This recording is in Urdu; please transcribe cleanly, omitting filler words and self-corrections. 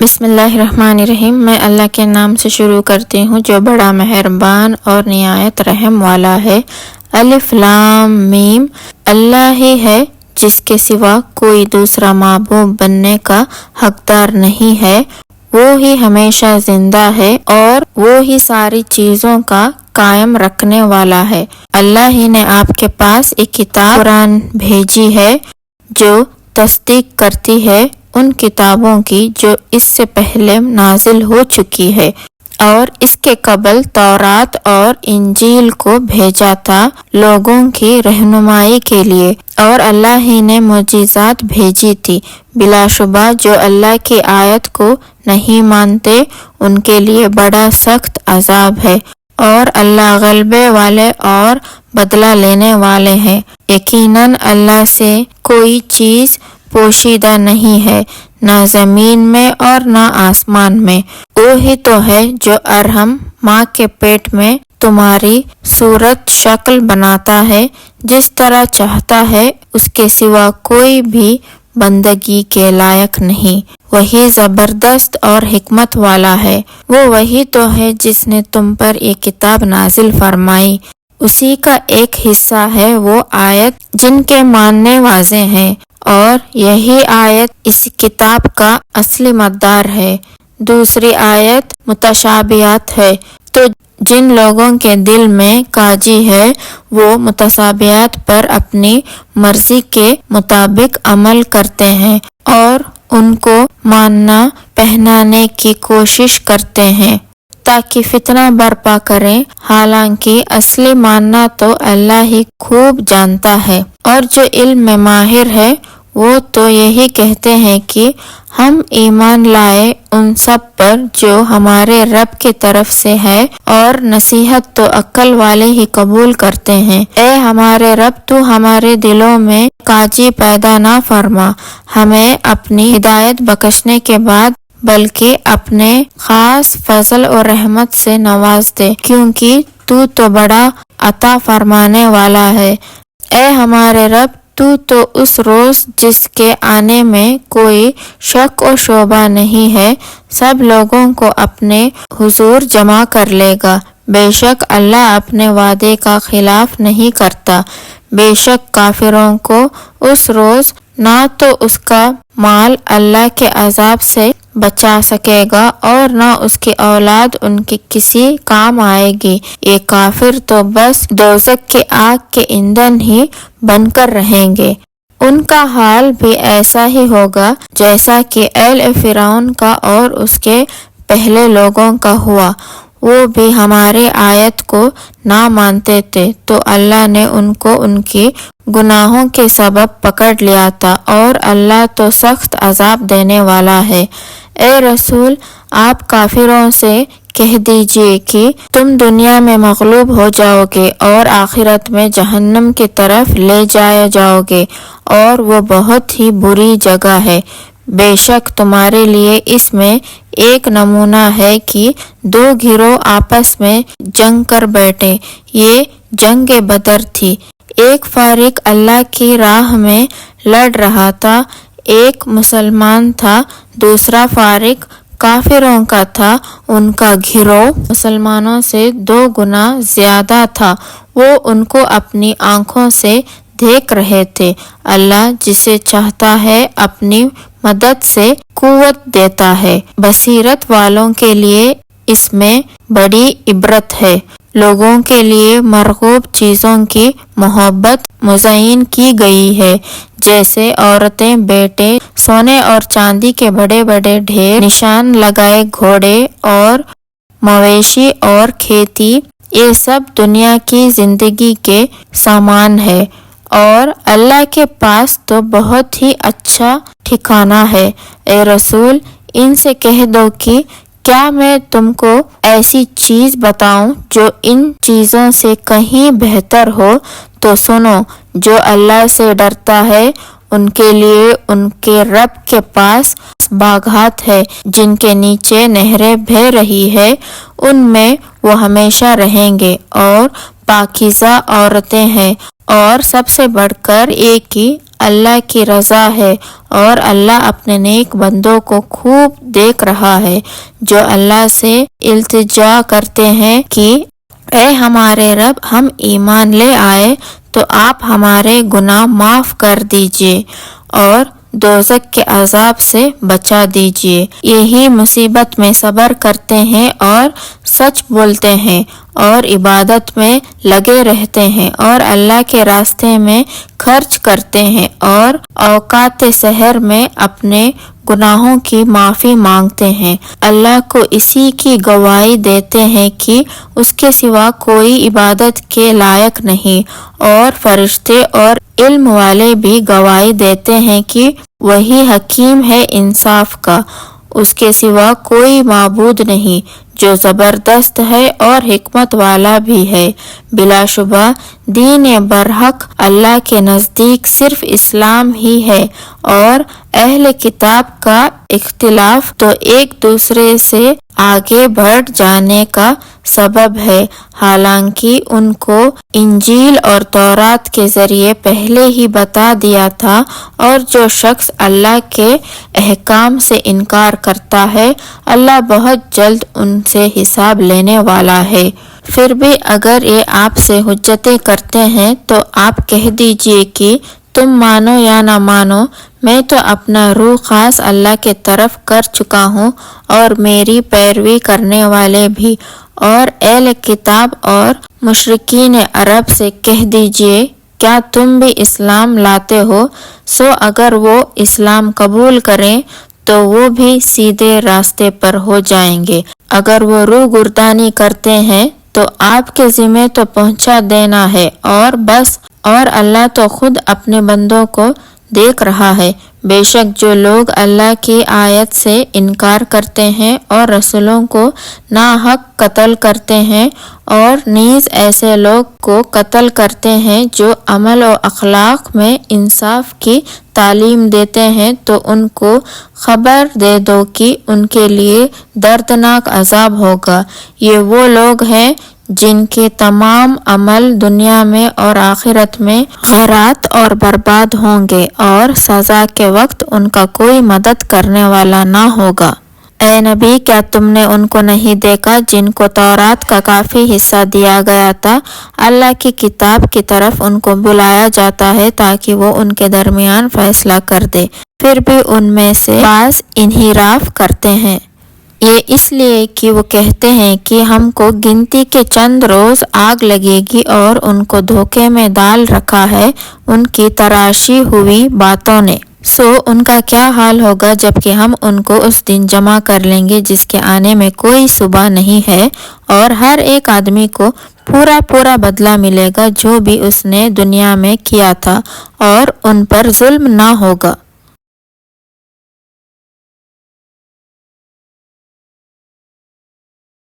بسم اللہ الرحمن الرحیم۔ میں اللہ کے نام سے شروع کرتی ہوں جو بڑا مہربان اور نہایت رحم والا ہے۔ الف لام میم۔ اللہ ہی ہے جس کے سوا کوئی دوسرا معبود بننے کا حقدار نہیں ہے، وہ ہی ہمیشہ زندہ ہے اور وہ ہی ساری چیزوں کا قائم رکھنے والا ہے۔ اللہ ہی نے آپ کے پاس ایک کتاب قرآن بھیجی ہے جو تصدیق کرتی ہے ان کتابوں کی جو اس سے پہلے نازل ہو چکی ہے، اور اس کے قبل تورات اور انجیل کو بھیجا تھا لوگوں کی رہنمائی کے لیے، اور اللہ ہی نے معجزات بھیجی تھی۔ بلا شبہ جو اللہ کی آیت کو نہیں مانتے ان کے لیے بڑا سخت عذاب ہے، اور اللہ غلبے والے اور بدلہ لینے والے ہیں۔ یقیناً اللہ سے کوئی چیز پوشیدہ نہیں ہے، نہ زمین میں اور نہ آسمان میں۔ وہی تو ہے جو ارحم ماں کے پیٹ میں تمہاری صورت شکل بناتا ہے جس طرح چاہتا ہے، اس کے سوا کوئی بھی بندگی کے لائق نہیں۔ وہی زبردست اور حکمت والا ہے۔ وہ وہی تو ہے جس نے تم پر یہ کتاب نازل فرمائی، اسی کا ایک حصہ ہے وہ آیت جن کے ماننے واضح ہیں، اور یہی آیت اس کتاب کا اصلی مدار ہے۔ دوسری آیت متشابہات ہے، تو جن لوگوں کے دل میں کاجی ہے وہ متشابہات پر اپنی مرضی کے مطابق عمل کرتے ہیں اور ان کو ماننا پہنانے کی کوشش کرتے ہیں تاکہ فتنہ برپا کریں، حالانکہ اصلی ماننا تو اللہ ہی خوب جانتا ہے۔ اور جو علم میں ماہر ہے وہ تو یہی کہتے ہیں کہ ہم ایمان لائے ان سب پر جو ہمارے رب کی طرف سے ہے، اور نصیحت تو عقل والے ہی قبول کرتے ہیں۔ اے ہمارے رب، تو ہمارے دلوں میں کاجی پیدا نہ فرما، ہمیں اپنی ہدایت بخشنے کے بعد بلکہ اپنے خاص فضل اور رحمت سے نواز دے، کیونکہ تو بڑا عطا فرمانے والا ہے۔ اے ہمارے رب، تو اس روز جس کے آنے میں کوئی شک و شبہ نہیں ہے سب لوگوں کو اپنے حضور جمع کر لے گا۔ بے شک اللہ اپنے وعدے کا خلاف نہیں کرتا۔ بے شک کافروں کو اس روز نہ تو اس کا مال اللہ کے عذاب سے بچا سکے گا اور نہ اس کی اولاد ان کی کسی کام آئے گی۔ یہ کافر تو بس دوزخ کی آگ کے ایندھن ہی بن کر رہیں گے۔ ان کا حال بھی ایسا ہی ہوگا جیسا کہ اہل فرعون کا اور اس کے پہلے لوگوں کا ہوا۔ وہ بھی ہماری آیت کو نہ مانتے تھے تو اللہ نے ان کو ان کی گناہوں کے سبب پکڑ لیا تھا، اور اللہ تو سخت عذاب دینے والا ہے۔ اے رسول، آپ کافروں سے کہہ دیجئے کہ تم دنیا میں مغلوب ہو جاؤ گے اور آخرت میں جہنم کی طرف لے جائے جاؤ گے، اور وہ بہت ہی بری جگہ ہے۔ بے شک تمہارے لیے اس میں ایک نمونہ ہے کہ دو گروہ آپس میں جنگ کر بیٹھے۔ یہ جنگ بدر تھی۔ ایک فریق اللہ کی راہ میں لڑ رہا تھا، ایک مسلمان تھا، دوسرا فریق کافروں کا تھا۔ ان کا گروہ مسلمانوں سے 2 گنا زیادہ تھا، وہ ان کو اپنی آنکھوں سے دیکھ رہے تھے۔ اللہ جسے چاہتا ہے اپنی مدد سے قوت دیتا ہے۔ بصیرت والوں کے لیے اس میں بڑی عبرت ہے۔ لوگوں کے لیے مرغوب چیزوں کی محبت مزین کی گئی ہے، جیسے عورتیں، بیٹے، سونے اور چاندی کے بڑے بڑے ڈھیر، نشان لگائے گھوڑے اور مویشی اور کھیتی، یہ سب دنیا کی زندگی کے سامان ہے، اور اللہ کے پاس تو بہت ہی اچھا ٹھکانہ ہے۔ اے رسول، ان سے کہہ دو کہ کیا میں تم کو ایسی چیز بتاؤں جو ان چیزوں سے کہیں بہتر ہو؟ تو سنو، جو اللہ سے ڈرتا ہے ان کے لیے ان کے رب کے پاس باغات ہے جن کے نیچے نہریں بہہ رہی ہے، ان میں وہ ہمیشہ رہیں گے، اور پاکیزہ عورتیں ہیں، اور سب سے بڑھ کر ایک ہی اللہ کی رضا ہے اور اللہ اپنے نیک بندوں کو خوب دیکھ رہا ہے جو اللہ سے التجا کرتے ہیں کہ اے ہمارے رب، ہم ایمان لے آئے تو آپ ہمارے گناہ معاف کر دیجئے اور دوزخ کے عذاب سے بچا دیجئے۔ یہی مصیبت میں صبر کرتے ہیں اور سچ بولتے ہیں اور عبادت میں لگے رہتے ہیں اور اللہ کے راستے میں خرچ کرتے ہیں اور اوقات سحر میں اپنے گناہوں کی معافی مانگتے ہیں۔ اللہ کو اسی کی گواہی دیتے ہیں کہ اس کے سوا کوئی عبادت کے لائق نہیں، اور فرشتے اور علم والے بھی گواہی دیتے ہیں کہ وہی حکیم ہے انصاف کا، اس کے سوا کوئی معبود نہیں جو زبردست ہے اور حکمت والا بھی ہے۔ بلا شبہ دین برحق اللہ کے نزدیک صرف اسلام ہی ہے، اور اہل کتاب کا اختلاف تو ایک دوسرے سے آگے بڑھ جانے کا سبب ہے، حالانکہ ان کو انجیل اور تورات کے ذریعے پہلے ہی بتا دیا تھا، اور جو شخص اللہ کے احکام سے انکار کرتا ہے اللہ بہت جلد ان سے حساب لینے والا ہے۔ پھر بھی اگر یہ آپ سے حجتیں کرتے ہیں تو آپ کہہ دیجئے کہ تم مانو یا نہ مانو، میں تو اپنا روح خاص اللہ کے طرف کر چکا ہوں اور میری پیروی کرنے والے بھی۔ اور اہل کتاب اور مشرکین عرب سے کہہ دیجئے کیا تم بھی اسلام لاتے ہو؟ سو اگر وہ اسلام قبول کریں تو وہ بھی سیدھے راستے پر ہو جائیں گے، اگر وہ روگردانی کرتے ہیں تو آپ کے ذمہ تو پہنچا دینا ہے اور بس، اور اللہ تو خود اپنے بندوں کو دیکھ رہا ہے۔ بے شک جو لوگ اللہ کی آیت سے انکار کرتے ہیں اور رسولوں کو ناحق قتل کرتے ہیں، اور نیز ایسے لوگ کو قتل کرتے ہیں جو عمل و اخلاق میں انصاف کی تعلیم دیتے ہیں، تو ان کو خبر دے دو کہ ان کے لیے دردناک عذاب ہوگا۔ یہ وہ لوگ ہیں جن کے تمام عمل دنیا میں اور آخرت میں غارت اور برباد ہوں گے، اور سزا کے وقت ان کا کوئی مدد کرنے والا نہ ہوگا۔ اے نبی، کیا تم نے ان کو نہیں دیکھا جن کو تورات کا کافی حصہ دیا گیا تھا؟ اللہ کی کتاب کی طرف ان کو بلایا جاتا ہے تاکہ وہ ان کے درمیان فیصلہ کر دے، پھر بھی ان میں سے بعض انحراف کرتے ہیں۔ یہ اس لیے کہ وہ کہتے ہیں کہ ہم کو گنتی کے چند روز آگ لگے گی، اور ان کو دھوکے میں ڈال رکھا ہے ان کی تراشی ہوئی باتوں نے۔ سو ان کا کیا حال ہوگا جبکہ ہم ان کو اس دن جمع کر لیں گے جس کے آنے میں کوئی صبح نہیں ہے، اور ہر ایک آدمی کو پورا بدلہ ملے گا جو بھی اس نے دنیا میں کیا تھا، اور ان پر ظلم نہ ہوگا۔